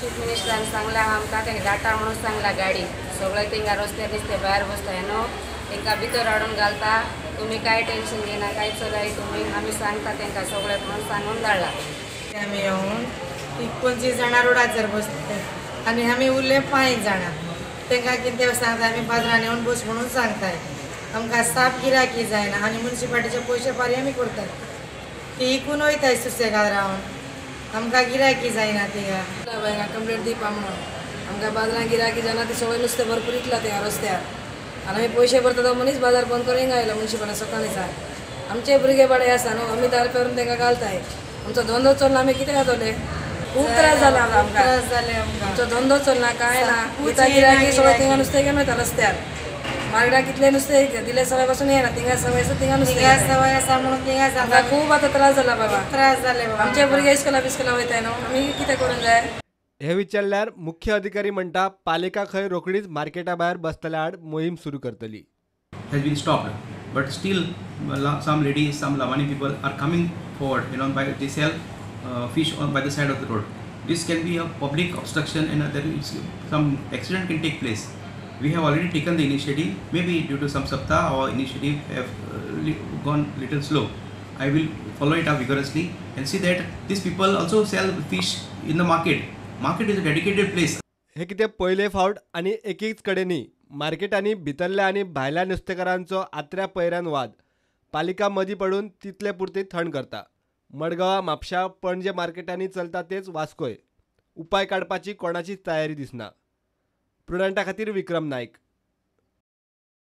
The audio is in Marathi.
चीफ मिनिस्टरान सांगला आमकां ते डाटा म्हणून सांगला गाडी सगळे तिंगा रस्त्यार दिसते भायर बसताय न्हू तांकां भितर हाडून घालता तुम्ही काय टेन्शन घेना कांयच जाय तुम्ही आमी सांगता तांकां सगळे म्हणून सांगून धाडला आमी येवन 29 जाणां रोडाचेर बसता आनी आमी उरले 5 जाणां तांकां कितें सांगता आमी बाजारान येवन बस म्हणून सांगताय आमकां साफ गिरायकी जायना आनी म्युनिसिपालिटीचे पयशे फारीक आमी करतात ती इकून वयताय सुसेगाद रावन आमकां गिरायकी जायना थिंगा कंप्लेंट दिवपा म्हणून आमकां बाजारान गिरायकी जायना ती सगळें नुस्तें भरपूर विकला थिंगा रस्त्यार आनी आमी पयशे भरता तो मनीस बाजार बंद करून हिंगा आयलो म्युनिसिपालिटी सकाळींचान आमचे भुरगे बाडे आसा न्हू आमी दार पेरून तांकां घालताय आमचो धंदो चलना आमी कितें खातले खूब त्रास जाला आमकां त्रास जाले आमकां आमचो धंदो चलना कांय ना गिता गिरायकी सगळें थिंगा नुस्तें घेवन वयता रस्त्यार मार्केटाक कितले नुस्तें दिले सवय पासून येना थिंगा सवय आसा थिंगा नुस्तें थिंगा सवय आसा म्हणून थिंगा आमकां खूब आतां त्रास जाला बाबा त्रास जाले बाबा आमचे भुरगे इस्कोला बिस्कोला वयताय न्हू आमी कितें करूंक जाय हे विचारल्यार मुख्य अधिकारी म्हणटा पालिका खंय रोखडीच मार्केटा भायर बसतल्या आड मोहीम सुरू करतली. Has been stopped, but still some ladies, some Lavani people are coming forward. They sell fish by the side of the road. This can be a public obstruction, and there is some accident can take place. We have already taken the initiative. Maybe due to some saptah, our initiative have gone little slow. I will follow it up vigorously and see that these people also sell fish in the market. Market is a dedicated place. हे कितें पयले फावट आनी एकीच कडेनी मार्केटांनी भितरल्या आनी भायल्या नुस्तेकारांचो आत्र्या पैऱ्यान वाद पालिका मदीं पडून तितले पुरते थंड करता. मडगांव म्हापशा पणजे मार्केटांनी चलता तेच वास्कोय उपाय काडपाची कोणाचीच तयारी दिसना. प्रुडंटा खातीर विक्रम नायक.